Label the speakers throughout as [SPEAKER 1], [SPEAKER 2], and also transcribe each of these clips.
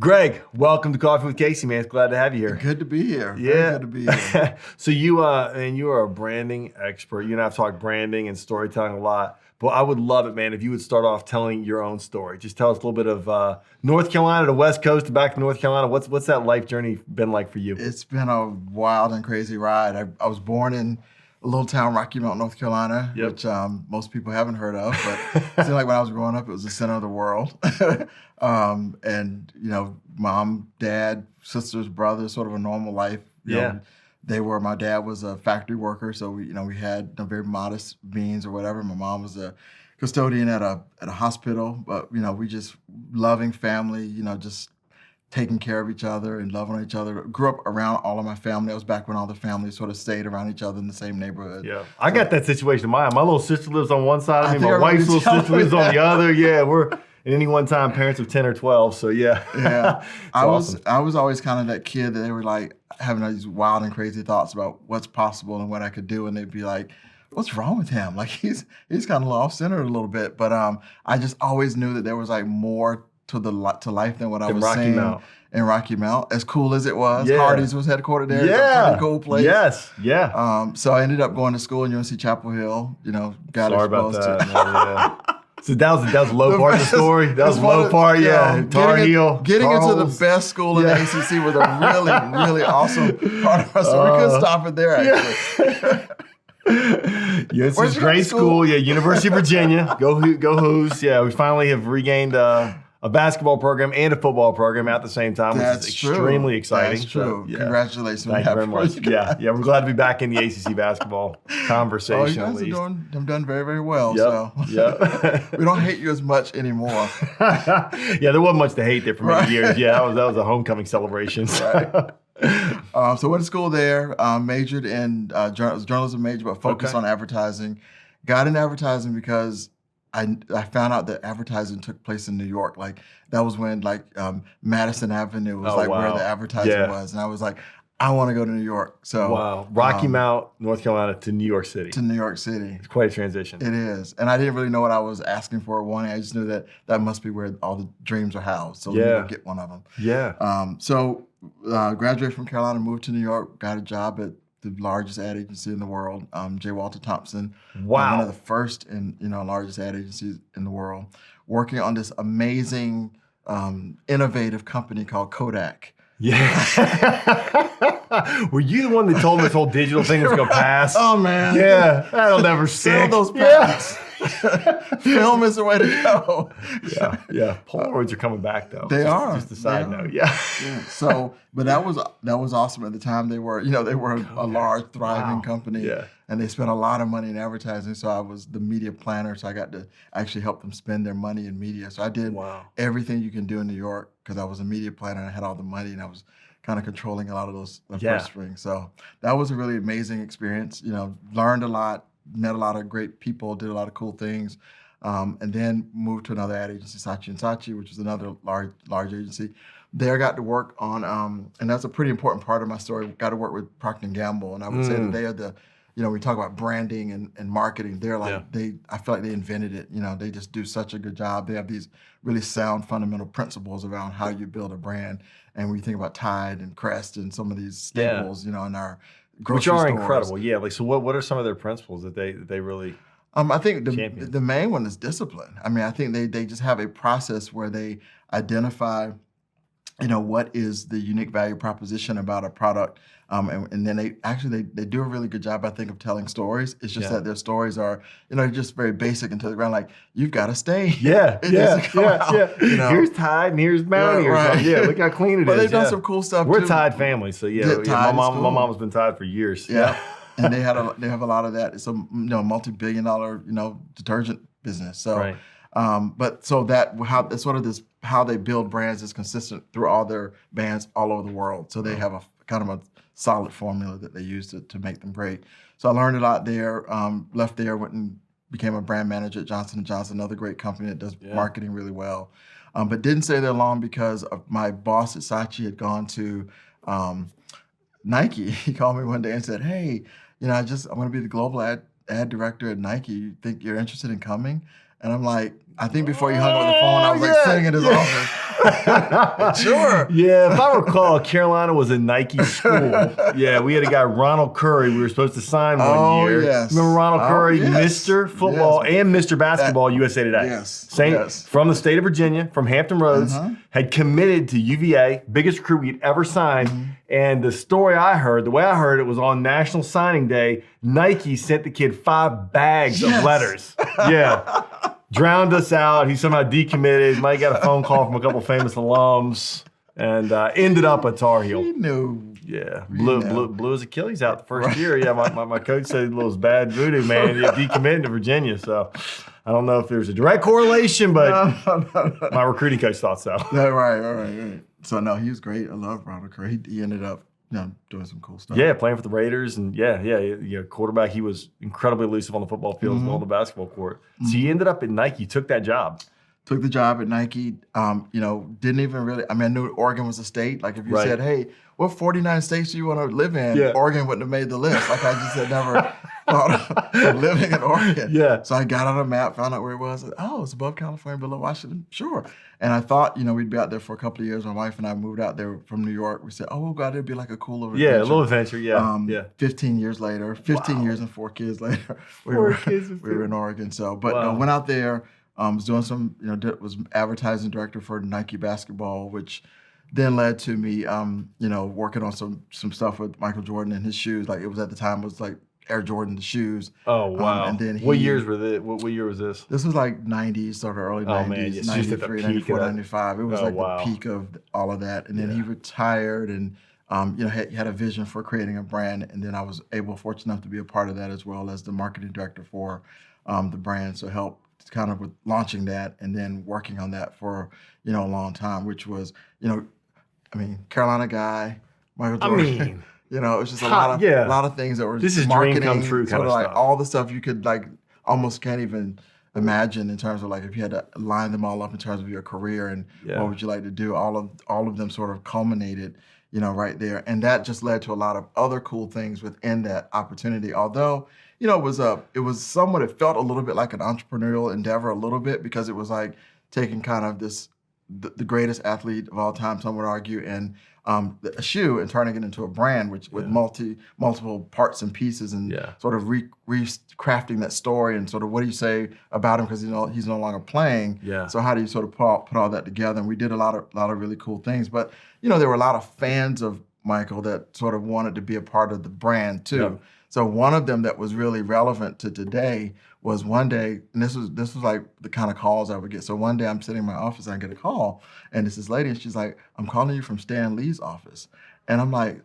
[SPEAKER 1] Greg, welcome to Coffee with Casey, man. It's glad to have you here.
[SPEAKER 2] Good to be here.
[SPEAKER 1] Yeah.
[SPEAKER 2] Very good to be here.
[SPEAKER 1] So you are a branding expert. You and I have talked branding and storytelling a lot. But I would love it, man, if you would start off telling your own story. Just tell us a little bit of North Carolina to West Coast to back to North Carolina. What's that life journey been like for you?
[SPEAKER 2] It's been a wild and crazy ride. I was born in a little town, Rocky Mount, North Carolina, which most people haven't heard of. But it seemed like when I was growing up, it was the center of the world. And, mom, dad, sisters, brothers, sort of a normal life. You know, my dad was a factory worker, so we had very modest means or whatever. My mom was a custodian at a hospital, but we just loving family, just taking care of each other and loving each other. Grew up around all of my family. That was back when all the families sort of stayed around each other in the same neighborhood.
[SPEAKER 1] Yeah, I got that situation. My little sister lives on one side of me. My wife's little sister lives on the other. Yeah, we're at any one time parents of 10 or 12. So yeah.
[SPEAKER 2] I was always kind of that kid that they were like having these wild and crazy thoughts about what's possible and what I could do, and they'd be like, "What's wrong with him? Like he's kind of off-centered a little bit." But I just always knew that there was like more to life than what I was seeing in Rocky Mount. As cool as it was, Hardee's was headquartered there. It's a pretty cool place.
[SPEAKER 1] Yes, yeah.
[SPEAKER 2] So I ended up going to school in UNC Chapel Hill. Got
[SPEAKER 1] Sorry about that. So that was a low part of the story. That was the low part, Tar Heel.
[SPEAKER 2] Getting into the best school in the ACC was a really, really awesome part of our story. We couldn't stop it there, actually.
[SPEAKER 1] UNC's great school. Yeah, University of Virginia. Go Hoos. Yeah, we finally have regained a basketball program and a football program at the same time, which is extremely exciting.
[SPEAKER 2] That's true.
[SPEAKER 1] So,
[SPEAKER 2] Congratulations.
[SPEAKER 1] Thank you very much. Yeah, we're glad to be back in the ACC basketball conversation.
[SPEAKER 2] You guys have done very, very well.
[SPEAKER 1] Yep.
[SPEAKER 2] We don't hate you as much anymore.
[SPEAKER 1] Yeah, there wasn't much to hate there for many years. Yeah, that was a homecoming celebration.
[SPEAKER 2] Right. So went to school there, majored in journalism major, but focused on advertising. Got in advertising because I found out that advertising took place in New York. Like that was when Madison Avenue was where the advertising was. And I was like, I want to go to New York. So
[SPEAKER 1] Rocky Mount, North Carolina to New York City.
[SPEAKER 2] To New York City.
[SPEAKER 1] It's quite a transition.
[SPEAKER 2] It is. And I didn't really know what I was asking for or wanting. I just knew that must be where all the dreams are housed. So let me get one of them.
[SPEAKER 1] Yeah.
[SPEAKER 2] So graduated from Carolina, moved to New York, got a job at the largest ad agency in the world, J. Walter Thompson.
[SPEAKER 1] Wow.
[SPEAKER 2] One of the first and largest ad agencies in the world, working on this amazing, innovative company called Kodak.
[SPEAKER 1] Yeah. Were you the one that told me this whole digital thing was going to pass?
[SPEAKER 2] Oh, man.
[SPEAKER 1] Yeah. That'll never stick.
[SPEAKER 2] Sell those patents. Film is the way to go.
[SPEAKER 1] Yeah. Polaroids are coming back, though.
[SPEAKER 2] They are.
[SPEAKER 1] Just a side note. Yeah.
[SPEAKER 2] So, but that was awesome at the time. They were, a large, thriving company.
[SPEAKER 1] Yeah.
[SPEAKER 2] And they spent a lot of money in advertising. So I was the media planner. So I got to actually help them spend their money in media. So I did everything you can do in New York because I was a media planner and I had all the money and I was kind of controlling a lot of those first strings. So that was a really amazing experience. Learned a lot, met a lot of great people, did a lot of cool things. And then moved to another ad agency, Saatchi & Saatchi, which is another large agency. There got to work on, and that's a pretty important part of my story, got to work with Procter & Gamble. And I would say that they are the, we talk about branding and marketing. They're like, I feel like they invented it. They just do such a good job. They have these really sound fundamental principles around how you build a brand. And when you think about Tide and Crest and some of these staples, in our grocery
[SPEAKER 1] Which are
[SPEAKER 2] stores.
[SPEAKER 1] incredible. Yeah. Like, so what are some of their principles that they really
[SPEAKER 2] I think the main one is discipline. I mean, I think they just have a process where they identify, what is the unique value proposition about a product. And then they do a really good job, I think, of telling stories. It's just that their stories are, just very basic and to the ground. Like, you've got to stay.
[SPEAKER 1] Yeah. Here's Tide and here's Mountie. Yeah, look how clean it is.
[SPEAKER 2] But they've done some cool stuff,
[SPEAKER 1] We're
[SPEAKER 2] too.
[SPEAKER 1] Tide family, so my mom's been Tide for years.
[SPEAKER 2] Yeah. And they have a lot of that. It's a multi-billion-dollar detergent business. So, how they build brands is consistent through all their brands all over the world. So they have a kind of a solid formula that they use to make them great. So I learned a lot there. Left there, went and became a brand manager at Johnson & Johnson, another great company that does marketing really well. But didn't stay there long because of my boss at Saatchi had gone to Nike. He called me one day and said, "Hey, I'm going to be the global ad director at Nike. You think you're interested in coming?" And I'm like, I think before you hung up the phone, I was like sitting in his office. Sure.
[SPEAKER 1] Yeah, if I recall, Carolina was a Nike school. Yeah, we had a guy, Ronald Curry, we were supposed to sign one year.
[SPEAKER 2] Yes.
[SPEAKER 1] Remember Ronald Curry,
[SPEAKER 2] yes.
[SPEAKER 1] Mr. Football and Mr. Basketball, USA Today.
[SPEAKER 2] Yes.
[SPEAKER 1] From the state of Virginia, from Hampton Roads, had committed to UVA, biggest recruit we'd ever signed. And the story I heard, the way I heard it was on National Signing Day, Nike sent the kid 5 bags of letters. Yeah. Drowned us out. He somehow decommitted. Mike got a phone call from a couple famous alums and ended up a Tar Heel.
[SPEAKER 2] He knew.
[SPEAKER 1] Yeah. Blew his Achilles out the first year. Yeah, my coach said it was bad voodoo, man. He decommitted to Virginia. So I don't know if there's a direct correlation, but my recruiting coach thought so.
[SPEAKER 2] Right. So no, he was great. I love Ronald Curry. He ended up doing some cool stuff.
[SPEAKER 1] Yeah, playing for the Raiders, and quarterback. He was incredibly elusive on the football field as well on the basketball court. So he ended up at Nike, took that job.
[SPEAKER 2] Took the job at Nike. Didn't even really. I mean, I knew Oregon was a state. Like if you said, "Hey, what 49 states do you want to live in?" Oregon wouldn't have made the list. Like I just had never thought of living in Oregon.
[SPEAKER 1] Yeah.
[SPEAKER 2] So I got on a map, found out where it was. It's above California, below Washington. Sure. And I thought, we'd be out there for a couple of years. My wife and I moved out there from New York. We said, we'll go out there. It'd be like a cool little adventure.
[SPEAKER 1] Yeah, a little adventure. Yeah.
[SPEAKER 2] 15 years later, 15 years and 4 kids later, we were in Oregon. So, but went out there. Was doing some, was advertising director for Nike basketball, which then led to me, working on some stuff with Michael Jordan and his shoes. Like it was at the time, it was like Air Jordan, the shoes.
[SPEAKER 1] Oh, wow.
[SPEAKER 2] And then
[SPEAKER 1] what years were this? What year was this?
[SPEAKER 2] This was like 90s, sort of early 90s,
[SPEAKER 1] man, yes,
[SPEAKER 2] 93, 94, 95. It was the peak of all of that. And then he retired and, he had a vision for creating a brand. And then I was fortunate enough to be a part of that as well as the marketing director for the brand. So help kind of with launching that and then working on that for, a long time, which was, Carolina guy, Michael Jordan. It was just a lot of things that were
[SPEAKER 1] this is
[SPEAKER 2] marketing,
[SPEAKER 1] dream come true kind of
[SPEAKER 2] like
[SPEAKER 1] stuff.
[SPEAKER 2] all the stuff you could like almost can't even imagine in terms of like if you had to line them all up in terms of your career and what would you like to do. All of them sort of culminated, right there, and that just led to a lot of other cool things within that opportunity. Although it was somewhat, it felt a little bit like an entrepreneurial endeavor a little bit because it was like taking kind of the greatest athlete of all time, some would argue, and a shoe and turning it into a brand, which with multiple parts and pieces and sort of recrafting that story and sort of what do you say about him because he's no longer playing. Yeah. So how do you sort of put all that together? And we did a lot of really cool things. But there were a lot of fans of Michael that sort of wanted to be a part of the brand too. Yeah. So one of them that was really relevant to today was one day, and this was like the kind of calls I would get. So one day I'm sitting in my office and I get a call, and it's this lady, and she's like, "I'm calling you from Stan Lee's office," and I'm like,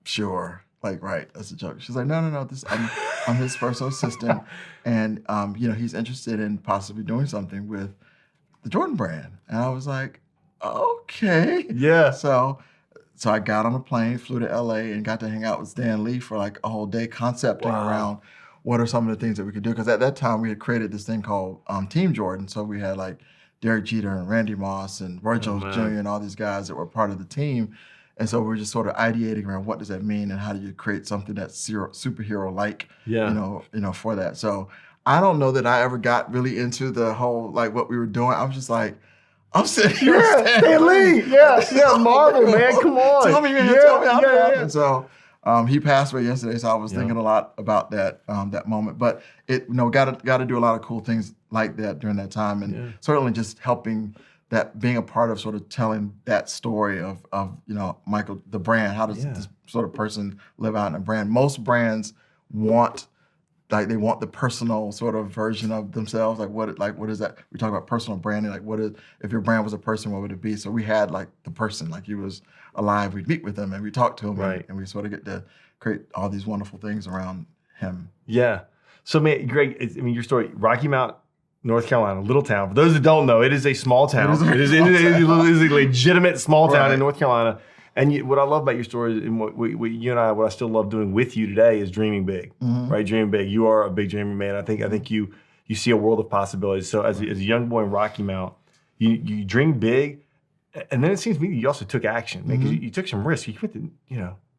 [SPEAKER 2] "Sure, like right, that's a joke." She's like, "No, I'm his personal assistant, and he's interested in possibly doing something with the Jordan brand," and I was like, "Okay,
[SPEAKER 1] yeah."
[SPEAKER 2] So I got on a plane, flew to LA, and got to hang out with Stan Lee for like a whole day concepting around what are some of the things that we could do. Because at that time, we had created this thing called Team Jordan. So we had like Derek Jeter and Randy Moss and Roy Jones Jr. and all these guys that were part of the team. And so we were just sort of ideating around what does that mean and how do you create something that's superhero-like, for that. So I don't know that I ever got really into the whole, like what we were doing. I was just like, I'm sitting here.
[SPEAKER 1] Stan Lee. Yeah, Marvel, man. Come on.
[SPEAKER 2] Tell me, man. Tell me how that happened. So he passed away yesterday, so I was thinking a lot about that that moment. But it, got to do a lot of cool things like that during that time, and certainly just helping that, being a part of sort of telling that story of Michael, the brand. How does this sort of person live out in a brand? Most brands want. Like they want the personal sort of version of themselves. What is that? We talk about personal branding. Like if your brand was a person, what would it be? So we had like the person, like he was alive. We'd meet with him and we talk to him, and we sort of get to create all these wonderful things around him.
[SPEAKER 1] Yeah. So man, Greg, your story, Rocky Mount, North Carolina, little town. For those that don't know, it is a small town. It is a legitimate small town in North Carolina. And what I love about your story, and what you and I, what I still love doing with you today, is dreaming big, right? Dreaming big. You are a big dreamer, man. I think you see a world of possibilities. So as a young boy in Rocky Mount, you dream big, and then it seems to me you also took action, man, because you took some risks. You went to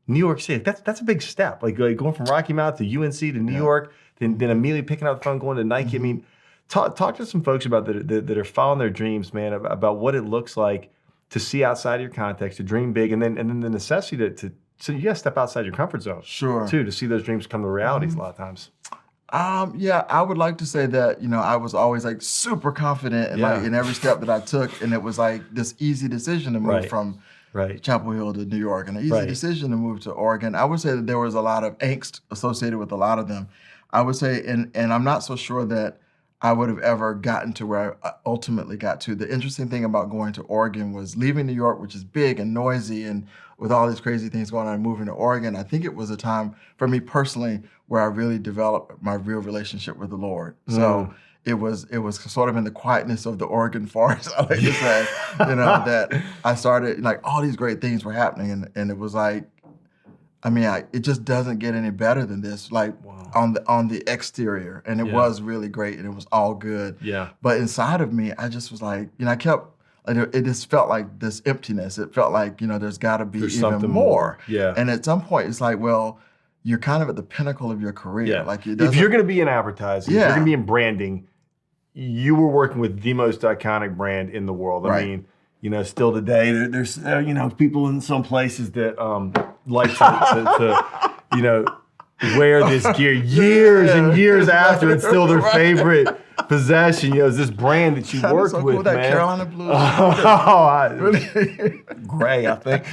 [SPEAKER 1] New York City. That's a big step. Like going from Rocky Mount to UNC to New York, then immediately picking up the phone, going to Nike. I mean, talk to some folks about that are following their dreams, man, about what it looks like. to see outside of your context, to dream big, and then the necessity to so you got to step outside your comfort zone,
[SPEAKER 2] Sure.
[SPEAKER 1] too, to see those dreams come to realities a lot of times.
[SPEAKER 2] Yeah, I would like to say that, I was always like super confident in every step that I took, and it was like this easy decision to move from Chapel Hill to New York, and an easy decision to move to Oregon. I would say that there was a lot of angst associated with a lot of them. I would say, and I'm not so sure that I would have ever gotten to where I ultimately got to. The interesting thing about going to Oregon was leaving New York, which is big and noisy and with all these crazy things going on, and moving to Oregon. I think it was a time for me personally where I really developed my real relationship with the Lord. So it was sort of in the quietness of the Oregon forest, I like to say, that I started, like, all these great things were happening, and it was like, it just doesn't get any better than this, like on the exterior. And it was really great, and it was all good. Yeah. But inside of me, I just was like, it just felt like this emptiness. It felt like, there's got to be even more. Yeah. And at some point, it's like, well, you're kind of at the pinnacle of your career. Yeah. Like, if you're going to be in advertising, if you're going to be in branding, you were working with the most iconic brand in the world. I mean, still today, there's people in some places that like to wear this gear years and years after it's still their favorite possession. Is this brand that you worked with, man? That Carolina Blues. Gray, I think.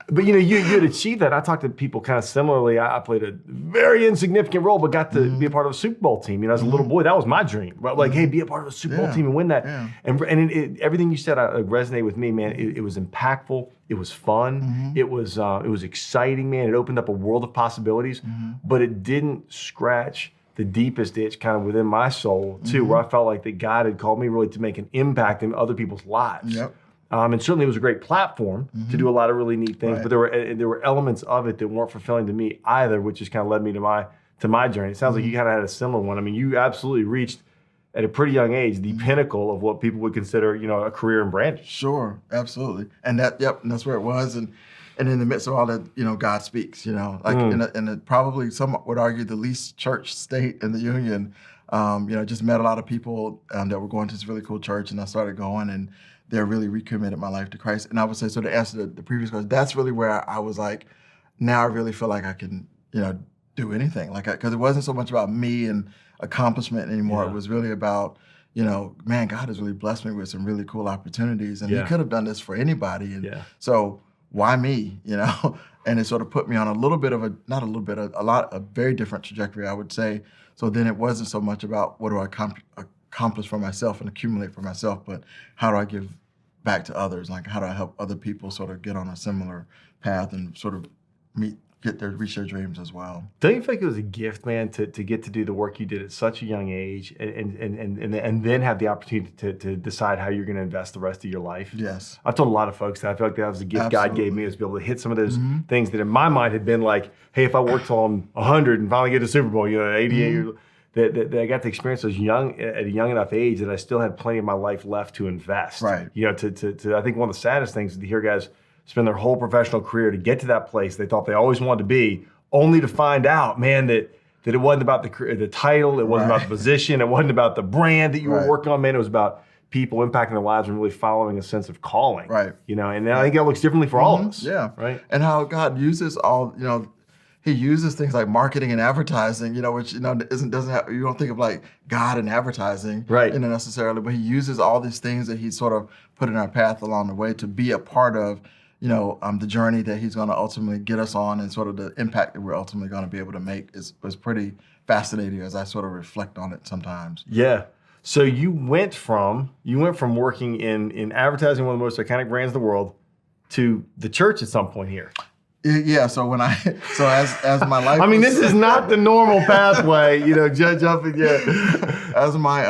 [SPEAKER 2] But you had achieved that. I talked to people kind of similarly. I played a very insignificant role, but got to be a part of a Super Bowl team. As a little boy, that was my dream. But like, hey, be a part of a Super Bowl team and win that. Yeah. And everything you said resonated with me, man. It was impactful. It was fun. It was exciting, man. It opened up a world of possibilities, but it didn't scratch the deepest itch kind of within my soul too, where I felt like that God had called me really to make an impact in other people's lives. Yep. And certainly it was a great platform to do a lot of really neat things, but there were elements of it that weren't fulfilling to me either, which just kind of led me to my journey. It sounds like you kind of had a similar one. You absolutely reached at a pretty young age the pinnacle of what people would consider, a career in branding. Sure, absolutely, and that's where it was, and in the midst of all that, God speaks, in probably some would argue the least church state in the Union. Just met a lot of people that were going to this really cool church, and I started going and. They really recommitted my life to Christ. And I would say, so to answer the previous question, that's really where I was like, now I really feel like I can, do anything. Because it wasn't so much about me and accomplishment anymore. Yeah. It was really about, man, God has really blessed me with some really cool opportunities. And He could have done this for anybody. And so why me, And it sort of put me on a very different trajectory, I would say. So then it wasn't so much about what do I accomplish for myself and accumulate for myself, but how do I give back to others? Like, how do I help other people sort of get on a similar path and sort of reach their dreams as well? Don't you think it was a gift, man, to get to do the work you did at such a young age and then have the opportunity to decide how you're going to invest the rest of your life? Yes. I've told a lot of folks that I feel like that was a gift God gave me, is to be able to hit some of those things that in my mind had been like, hey, if I worked till I'm 100 and finally get to Super Bowl, at 88 years old, that I got to experience those at a young enough age that I still had plenty of my life left to invest. Right. I think one of the saddest things is to hear guys spend their whole professional career to get to that place they thought they always wanted to be, only to find out, man, that it wasn't about the title, it wasn't about the position, it wasn't about the brand that you were working on, man. It was about people impacting their lives and really following a sense of calling. Right. And I think that looks differently for all of us. Yeah. Right. And how God uses He uses things like marketing and advertising, which doesn't have, you don't think of like God and advertising, right? Necessarily, but He uses all these things that He sort of put in our path along the way to be a part of, the journey that He's going to ultimately get us on, and sort of the impact that we're ultimately going to be able to make was pretty fascinating as I sort of reflect on it sometimes. Yeah. So you went from working in advertising, one of the most iconic brands in the world, to the church at some point here. Yeah, as my life. I mean, this is not the normal pathway, jumping. Yeah. As my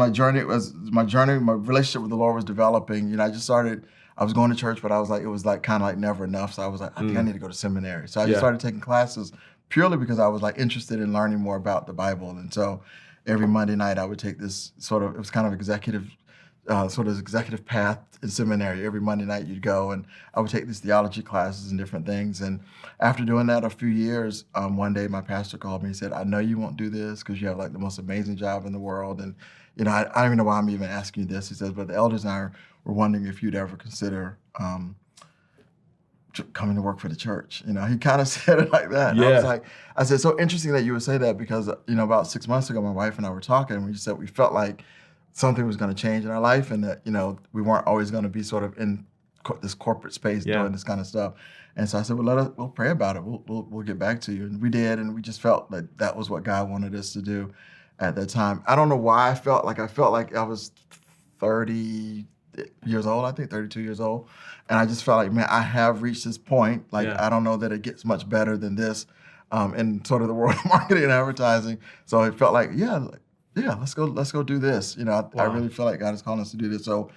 [SPEAKER 2] relationship with the Lord was developing. I was going to church, but I was like, it was like kind of like never enough. So I was like, I think I need to go to seminary. So I just started taking classes purely because I was like interested in learning more about the Bible. And so every Monday night I would take this it was kind of executive sort of executive path in seminary. Every Monday night you'd go, and I would take these theology classes and different things. And after doing that a few years, one day my pastor called me and said, "I know you won't do this because you have like the most amazing job in the world. And I don't even know why I'm even asking you this." He says, "But the elders and I were wondering if you'd ever consider coming to work for the church." He kind of said it like that. And I said, "So interesting that you would say that because, about 6 months ago, my wife and I were talking, and we said we felt like something was going to change in our life, and that, we weren't always going to be sort of in this corporate space doing this kind of stuff." And so I said, "Well, we'll pray about it. We'll get back to you." And we did, and we just felt like that was what God wanted us to do at that time. I don't know why I felt like I was 30 years old, I think 32 years old. And I just felt like, man, I have reached this point. I don't know that it gets much better than this in sort of the world of marketing and advertising. So it felt like, let's go do this. I really feel like God is calling us to do this. So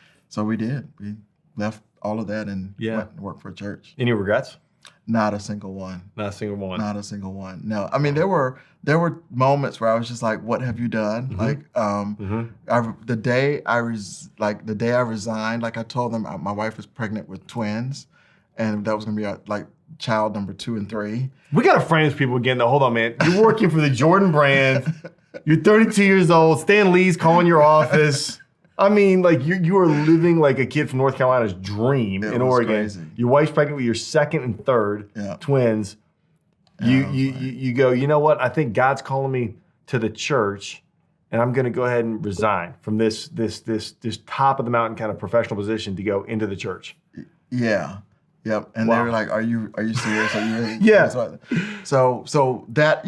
[SPEAKER 2] we did. We left all of that and went and worked for a church.
[SPEAKER 1] Any regrets?
[SPEAKER 2] Not a single one.
[SPEAKER 1] Not a single one.
[SPEAKER 2] Not a single one. No. I mean, there were moments where I was just like, "What have you done?" The day I resigned, like I told them, my wife was pregnant with twins, and that was gonna be child number 2 and 3.
[SPEAKER 1] We gotta frame these people again, though. Hold on, man. You're working for the Jordan brand. You're 32 years old. Stan Lee's calling your office. I mean, you are living like a kid from North Carolina's dream in Oregon.
[SPEAKER 2] Crazy.
[SPEAKER 1] Your wife's pregnant with your second and third twins. You go, "You know what? I think God's calling me to the church, and I'm going to go ahead and resign from this top of the mountain kind of professional position to go into the church."
[SPEAKER 2] Yeah. Yep. And they were like, Are you serious? Are you really?
[SPEAKER 1] Yeah.
[SPEAKER 2] So that,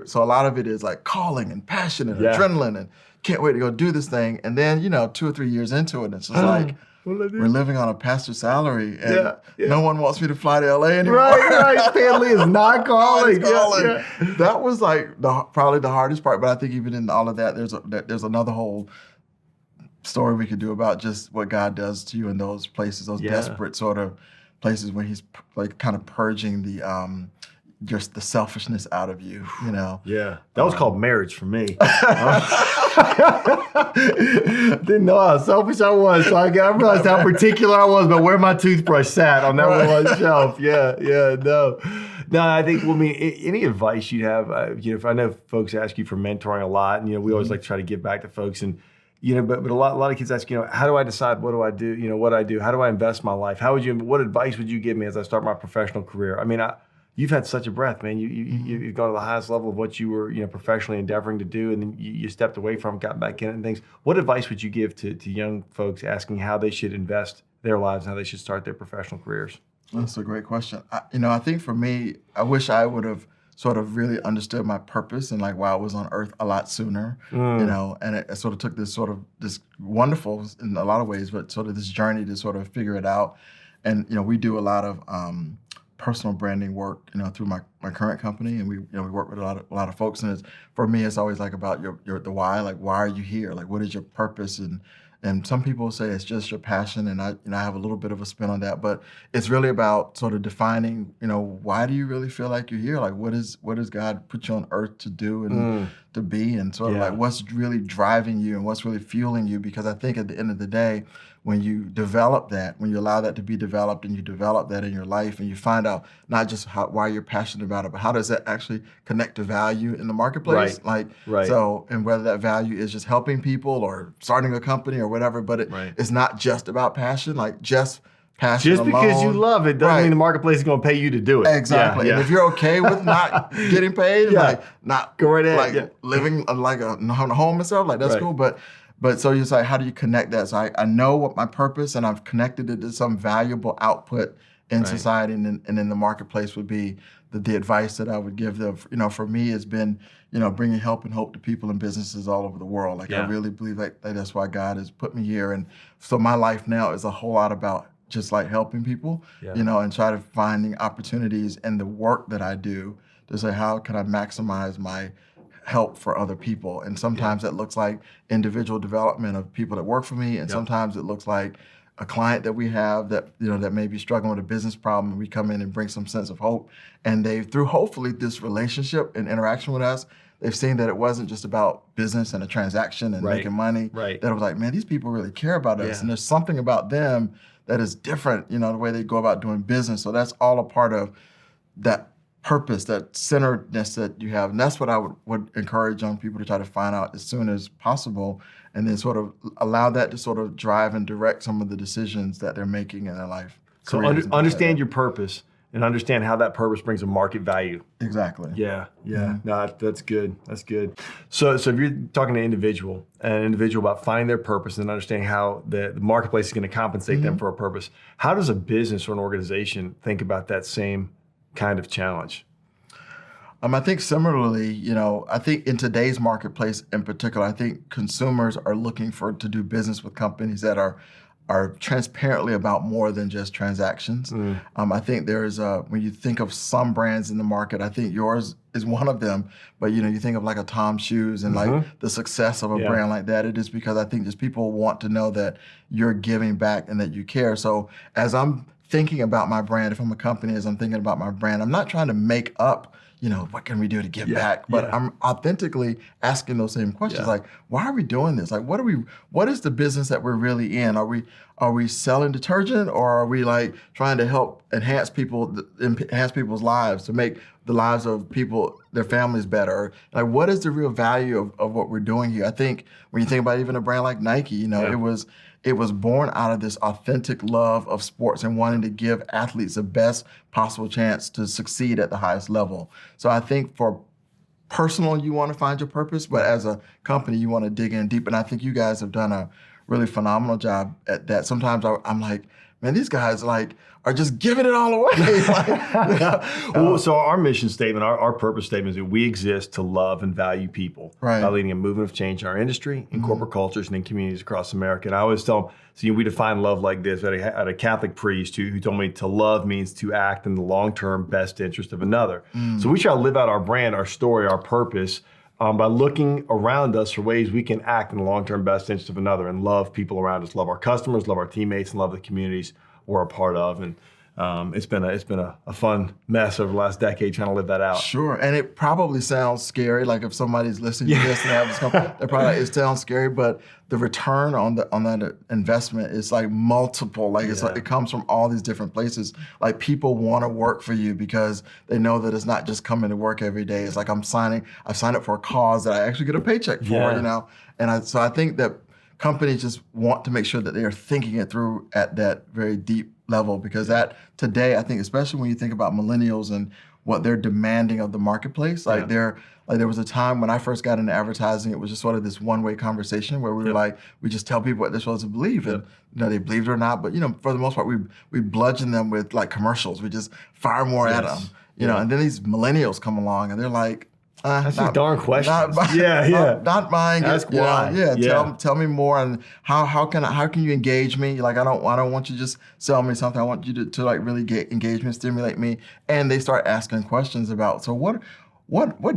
[SPEAKER 2] so a lot of it is like calling and passion and adrenaline and can't wait to go do this thing. And then, 2 or 3 years into it, it's just like, we're living on a pastor's salary, and no one wants me to fly to LA anymore.
[SPEAKER 1] Right. Stan Lee is not calling.
[SPEAKER 2] Yeah. That was probably the hardest part. But I think even in all of that, there's another whole story we could do about just what God does to you in those places, those desperate sort of places where He's kind of purging just the selfishness out of you,
[SPEAKER 1] Yeah. That was called marriage for me. Didn't know how selfish I was. So I realized how particular I was about where my toothbrush sat on that one shelf. No, I think, any advice you'd have, I know folks ask you for mentoring a lot, and, we always like to try to give back to folks, and, but a lot of kids ask, how do I decide what do I do, what I do? How do I invest my life? What advice would you give me as I start my professional career? I mean, you've had such a breadth, man. You've gone to the highest level of what you were, professionally endeavoring to do, and then you stepped away from, got back in it and things. What advice would you give to young folks asking how they should invest their lives and how they should start their professional careers?
[SPEAKER 2] That's a great question. I think for me, I wish I would have sort of really understood my purpose and why I was on earth a lot sooner, and it sort of took this wonderful, in a lot of ways, but sort of this journey to sort of figure it out. And, we do a lot of personal branding work, through my current company, and we work with a lot of folks. And for me, it's always about the why. Why are you here? What is your purpose? And some people say it's just your passion, and I have a little bit of a spin on that, but it's really about sort of defining, why do you really feel like you're here? What does God put you on earth to do and to be, and sort of what's really driving you and what's really fueling you? Because I think at the end of the day, when you develop that, when you allow that to be developed, and you develop that in your life, and you find out not just why you're passionate about it, but how does that actually connect to value in the marketplace?
[SPEAKER 1] Right.
[SPEAKER 2] So, and whether that value is just helping people or starting a company or whatever, but it's not just about passion, just passion
[SPEAKER 1] just
[SPEAKER 2] alone.
[SPEAKER 1] Because you love it doesn't mean the marketplace is going to pay you to do it.
[SPEAKER 2] Exactly. And if you're okay with not getting paid, not
[SPEAKER 1] go right ahead.
[SPEAKER 2] Living having a home and stuff, that's cool. But so you're how do you connect that? So I know what my purpose, and I've connected it to some valuable output in society and in the marketplace would be the advice that I would give them. For me, it's been, bringing help and hope to people and businesses all over the world. I really believe that that's why God has put me here. And so my life now is a whole lot about just helping people, and try to finding opportunities in the work that I do to say, how can I maximize my help for other people? And sometimes that looks like individual development of people that work for me, and sometimes it looks like a client that we have that that may be struggling with a business problem, and we come in and bring some sense of hope, and through hopefully this relationship and interaction with us, they've seen that it wasn't just about business and a transaction and making money.
[SPEAKER 1] Right.
[SPEAKER 2] That it was like, man, these people really care about us.
[SPEAKER 1] Yeah.
[SPEAKER 2] And there's something about them that is different, the way they go about doing business. So that's all a part of that purpose, that centeredness that you have. And that's what I would encourage young people to try to find out as soon as possible, and then sort of allow that to sort of drive and direct some of the decisions that they're making in their life.
[SPEAKER 1] So understand your purpose and understand how that purpose brings a market value.
[SPEAKER 2] Exactly.
[SPEAKER 1] Yeah. No, that's good. That's good. So if you're talking to an individual about finding their purpose and understanding how the marketplace is going to compensate them for a purpose, how does a business or an organization think about that same kind of challenge?
[SPEAKER 2] I think similarly, I think in today's marketplace in particular, I think consumers are looking to do business with companies that are transparently about more than just transactions. I think when you think of some brands in the market, I think yours is one of them, but you think of like a Tom Shoes and like the success of a brand like that, it is because I think just people want to know that you're giving back and that you care. So as I'm thinking about my brand, if I'm a company, as I'm thinking about my brand, I'm not trying to make up, what can we do to give back? But I'm authentically asking those same questions, like, why are we doing this? Like, what is the business that we're really in? Are we selling detergent, or are we like trying to help enhance people's lives, to make the lives of people, their families better? Like, what is the real value of what we're doing here? I think when you think about even a brand like Nike, it was born out of this authentic love of sports and wanting to give athletes the best possible chance to succeed at the highest level. So I think for personal, you want to find your purpose, but as a company, you want to dig in deep. And I think you guys have done a really phenomenal job at that. Sometimes I'm like, man, these guys are just giving it all away.
[SPEAKER 1] Well, so our mission statement, our purpose statement is that we exist to love and value people by leading a movement of change in our industry, in corporate cultures, and in communities across America. And I always tell them, we define love like this. I had a Catholic priest who told me to love means to act in the long-term best interest of another. So we try to live out our brand, our story, our purpose, by looking around us for ways we can act in the long-term best interest of another and love people around us, love our customers, love our teammates, and love the communities we're a part of. And it's been a fun mess over the last decade trying to live that out.
[SPEAKER 2] Sure, and it probably sounds scary. Like if somebody's listening to this and have this company, it sounds scary, but the return on that investment is like multiple. Like it's like it comes from all these different places. Like people want to work for you because they know that it's not just coming to work every day. It's like I've signed up for a cause that I actually get a paycheck for. So I think that companies just want to make sure that they are thinking it through at that very deep level, because that today, I think, especially when you think about millennials and what they're demanding of the marketplace, there was a time when I first got into advertising, it was just sort of this one-way conversation where we were like, we just tell people what they're supposed to believe, and they believed it or not, but for the most part, we bludgeon them with like commercials. We just fire more at them, and then these millennials come along and they're like,
[SPEAKER 1] that's just darn questions.
[SPEAKER 2] Not mine.
[SPEAKER 1] Ask why.
[SPEAKER 2] Tell me more, and how can you engage me? Like I don't want you to just sell me something. I want you to like really get engagement, stimulate me. And they start asking questions about, so what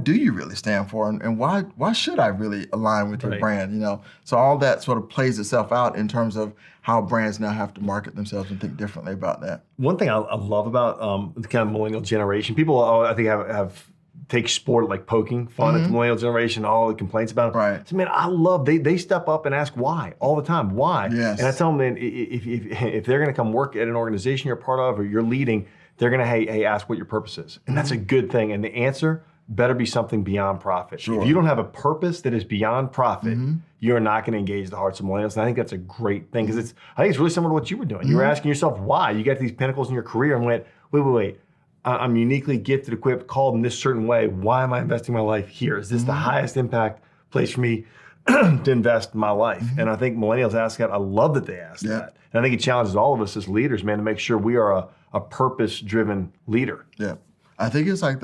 [SPEAKER 2] do you really stand for, and why should I really align with your brand? So all that sort of plays itself out in terms of how brands now have to market themselves and think differently about that.
[SPEAKER 1] One thing I love about the kind of millennial generation, people I think have take sport like poking fun at the millennial generation, all the complaints about it.
[SPEAKER 2] Right.
[SPEAKER 1] So man, I love they step up and ask why all the time. Why?
[SPEAKER 2] Yes.
[SPEAKER 1] And I tell them, man, if they're going to come work at an organization you're part of or you're leading, they're going to hey ask what your purpose is, and that's a good thing. And the answer better be something beyond profit.
[SPEAKER 2] Sure.
[SPEAKER 1] If you don't have a purpose that is beyond profit, you're not going to engage the hearts of millennials. And I think that's a great thing, because I think it's really similar to what you were doing. You were asking yourself why. You got to these pinnacles in your career and went, wait. I'm uniquely gifted, equipped, called in this certain way. Why am I investing my life here? Is this the highest impact place for me to invest my life? And I think millennials ask that. I love that they ask that. And I think it challenges all of us as leaders, man, to make sure we are a purpose-driven leader.
[SPEAKER 2] Yeah. I think it's like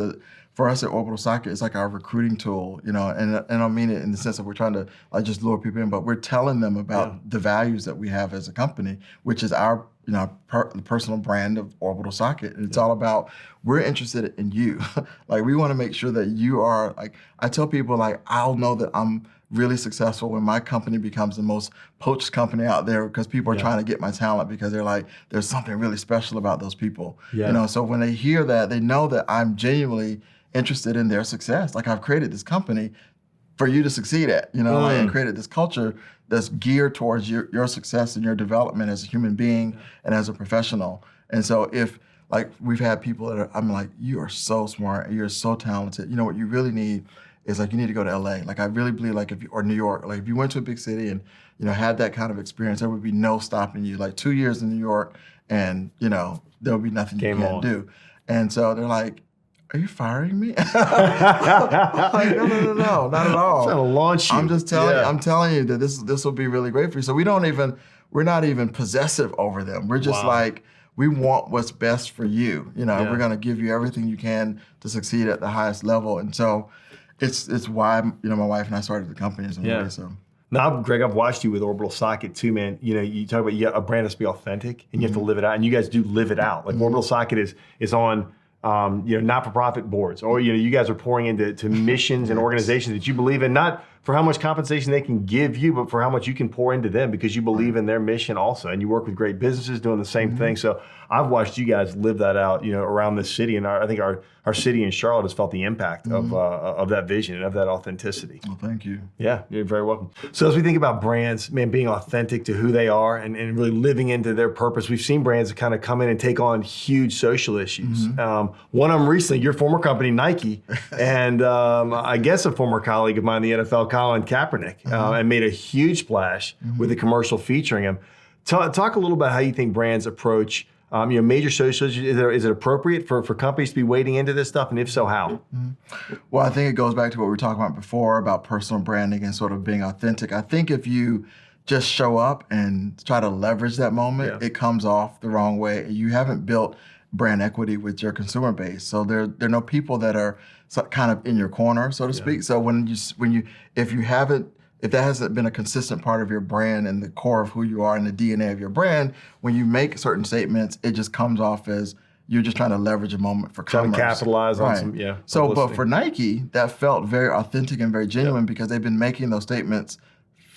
[SPEAKER 2] for us at Orbital Socket, it's like our recruiting tool, and I don't mean it in the sense that we're trying to like just lure people in, but we're telling them about the values that we have as a company, which is our the personal brand of Orbital Socket. And it's all about, we're interested in you. Like we want to make sure that you are, like I tell people, like I'll know that I'm really successful when my company becomes the most poached company out there, because people are trying to get my talent, because they're like, there's something really special about those people. So when they hear that, they know that I'm genuinely interested in their success. Like I've created this company for you to succeed at, like, and created this culture that's geared towards your success and your development as a human being and as a professional. And so if, like, we've had people that I'm like, you are so smart, you're so talented. What you really need is, like, you need to go to LA. Like, I really believe, like, or New York, like, if you went to a big city and, had that kind of experience, there would be no stopping you. Like 2 years in New York and, there would be nothing you can't do. And so they're like, are you firing me? Like, no, not at all.
[SPEAKER 1] I'm trying to launch you.
[SPEAKER 2] I'm just telling you, I'm telling you that this will be really great for you. So we're not even possessive over them. We're just like, we want what's best for you. We're going to give you everything you can to succeed at the highest level. And so it's why, my wife and I started the company as a way. So.
[SPEAKER 1] Now, Greg, I've watched you with Orbital Socket too, man. You talk about a brand has to be authentic and you have to live it out, and you guys do live it out. Like Orbital Socket is on not-for-profit boards, or you guys are pouring into missions and organizations that you believe in, not for how much compensation they can give you, but for how much you can pour into them because you believe in their mission also, and you work with great businesses doing the same thing. So I've watched you guys live that out, around this city, and I think our city in Charlotte has felt the impact of that vision and of that authenticity.
[SPEAKER 2] Well, thank you.
[SPEAKER 1] Yeah, you're very welcome. So as we think about brands, man, being authentic to who they are and really living into their purpose, we've seen brands kind of come in and take on huge social issues. One of them recently, your former company, Nike, and I guess a former colleague of mine in the NFL, Colin Kaepernick, and made a huge splash with a commercial featuring him. Talk a little about how you think brands approach major social issues. Is it appropriate for companies to be wading into this stuff? And if so, how?
[SPEAKER 2] Well, I think it goes back to what we were talking about before about personal branding and sort of being authentic. I think if you just show up and try to leverage that moment, it comes off the wrong way. You haven't built brand equity with your consumer base. So there are no people that are kind of in your corner, so to speak. So if that hasn't been a consistent part of your brand and the core of who you are and the DNA of your brand, when you make certain statements, it just comes off as you're just trying to leverage a moment for commerce.
[SPEAKER 1] Trying to capitalize on some,
[SPEAKER 2] So,
[SPEAKER 1] publicity.
[SPEAKER 2] but for Nike, that felt very authentic and very genuine because they've been making those statements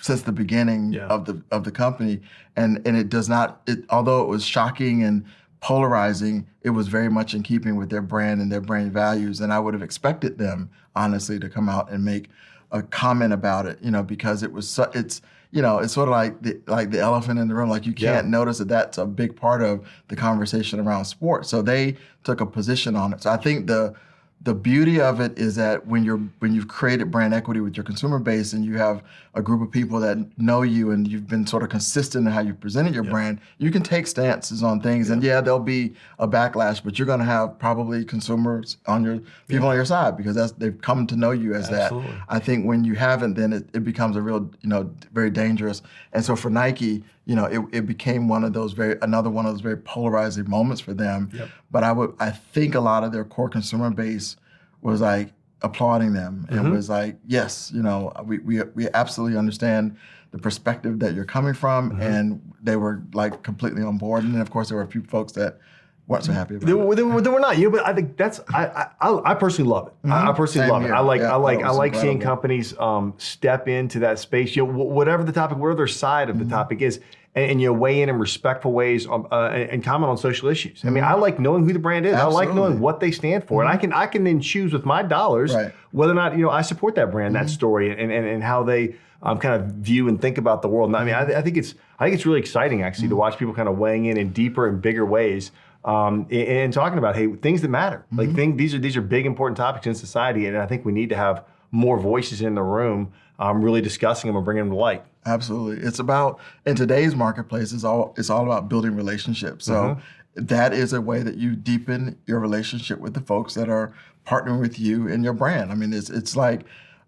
[SPEAKER 2] since the beginning of the company, and it does not. Although it was shocking and polarizing, it was very much in keeping with their brand and their brand values. And I would have expected them, honestly, to come out and make a comment about it, because it's sort of like the elephant in the room. Like you can't notice that that's a big part of the conversation around sports. So they took a position on it. So I think the beauty of it is that when you've created brand equity with your consumer base and you have a group of people that know you and you've been sort of consistent in how you presented your brand, you can take stances on things and there'll be a backlash, but you're going to have probably consumers people on your side because they've come to know you as that. I think when you haven't, then it becomes a real, very dangerous. And so for Nike, it became another one of those very polarizing moments for them. But I think a lot of their core consumer base was like applauding them and was like, yes, we absolutely understand the perspective that you're coming from, and they were like completely on board. And then of course there were a few folks that weren't so happy about it.
[SPEAKER 1] They were not, but I think I personally love it. I personally love it. I like seeing companies step into that space, whatever the topic, whatever their side of the topic is, and weigh in respectful ways and comment on social issues. I mean, I like knowing who the brand is.
[SPEAKER 2] Absolutely.
[SPEAKER 1] I like knowing what they stand for, and I can then choose with my dollars whether or not I support that brand, that story, and how they kind of view and think about the world. And I mean, I think it's really exciting actually to watch people kind of weighing in deeper and bigger ways. And talking about things that matter. Like these are big important topics in society, and I think we need to have more voices in the room really discussing them and bringing them to light.
[SPEAKER 2] Absolutely. It's about, in today's marketplace, it's all about building relationships. So that is a way that you deepen your relationship with the folks that are partnering with you in your brand. I mean, it's like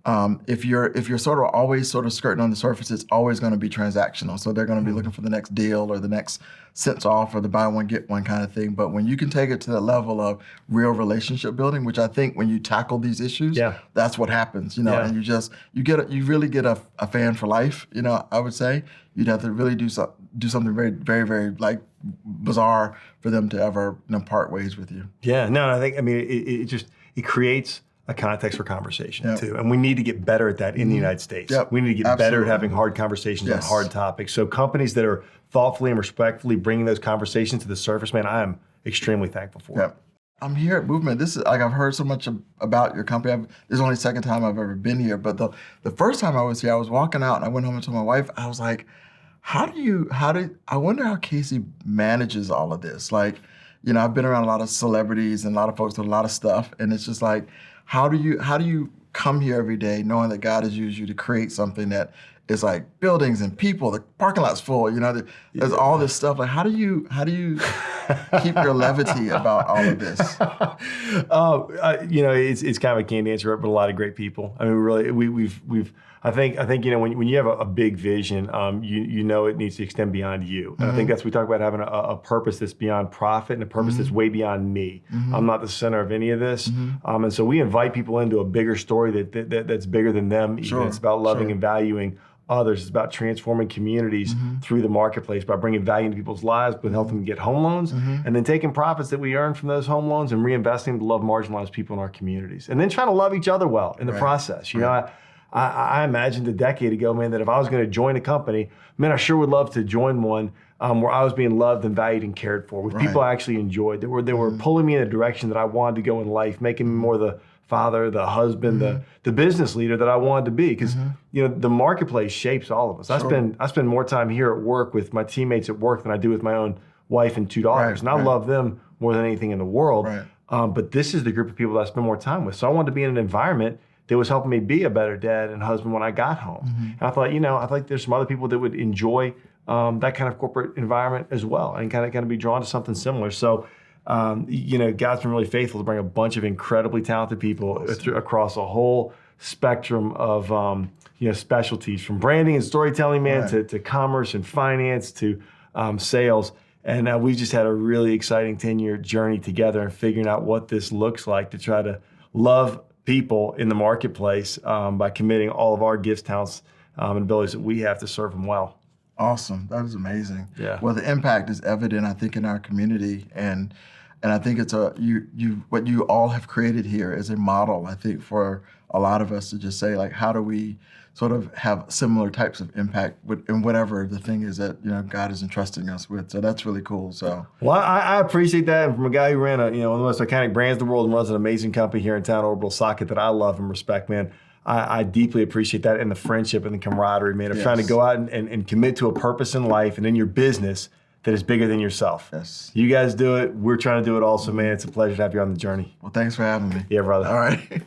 [SPEAKER 2] if you're sort of always sort of skirting on the surface, it's always going to be transactional. So they're going to be looking for the next deal or the next cents off or the buy one get one kind of thing. But when you can take it to the level of real relationship building, which I think when you tackle these issues, that's what happens. And you really get a fan for life. I would say you'd have to really do something very, very, very like bizarre for them to ever part ways with you.
[SPEAKER 1] Yeah, no, I think it creates a context for conversation too. And we need to get better at that in the United States. We need to get better at having hard conversations on hard topics. So companies that are thoughtfully and respectfully bringing those conversations to the surface, man, I am extremely thankful for it.
[SPEAKER 2] I'm here at Movement. This is like I've heard so much about your company. This is only the second time I've ever been here, but the first time I was here, I was walking out and I went home and told my wife, I was like, I wonder how Casey manages all of this. Like, I've been around a lot of celebrities and a lot of folks with a lot of stuff, and it's just like, how do you come here every day knowing that God has used you to create something that is like buildings and people, the parking lot's full, there's all this stuff. Like, how do you keep your levity about all of this?
[SPEAKER 1] It's kind of a canned answer, but a lot of great people. I mean, I think when you have a big vision, it needs to extend beyond you. And I think we talk about having a purpose that's beyond profit and a purpose that's way beyond me. I'm not the center of any of this. And so we invite people into a bigger story that's bigger than them. Even. It's about loving and valuing others. It's about transforming communities through the marketplace by bringing value into people's lives, but helping them get home loans, and then taking profits that we earn from those home loans and reinvesting them to love marginalized people in our communities, and then trying to love each other well in the process. I imagined a decade ago, man, that if I was going to join a company, man, I sure would love to join one where I was being loved and valued and cared for, with people I actually enjoyed, that were pulling me in a direction that I wanted to go in life, making me more the father, the husband, the business leader that I wanted to be. Because the marketplace shapes all of us. I spend more time here at work with my teammates at work than I do with my own wife and two daughters, and I love them more than anything in the world. But this is the group of people that I spend more time with. So I wanted to be in an environment that was helping me be a better dad and husband when I got home. And I thought, I think there's some other people that would enjoy that kind of corporate environment as well, and kind of be drawn to something similar. So, God's been really faithful to bring a bunch of incredibly talented people across a whole spectrum of specialties, from branding and storytelling, man, to commerce and finance to sales. And we've just had a really exciting 10-year journey together and figuring out what this looks like to try to love people in the marketplace by committing all of our gifts, talents, and abilities that we have to serve them well.
[SPEAKER 2] Awesome. That was amazing.
[SPEAKER 1] Yeah.
[SPEAKER 2] Well, the impact is evident, I think, in our community, and I think it's what you all have created here is a model, I think, for a lot of us to just say, like, how do we sort of have similar types of impact in whatever the thing is that God is entrusting us with. So that's really cool. So
[SPEAKER 1] well, I appreciate that. And from a guy who ran one of the most iconic brands in the world and runs an amazing company here in town, Orbital Socket, that I love and respect, man. I deeply appreciate that, and the friendship and the camaraderie, man, of trying to go out and commit to a purpose in life and in your business that is bigger than yourself.
[SPEAKER 2] Yes.
[SPEAKER 1] You guys do it. We're trying to do it also, man. It's a pleasure to have you on the journey.
[SPEAKER 2] Well, thanks for having me.
[SPEAKER 1] Yeah, brother.
[SPEAKER 2] All right.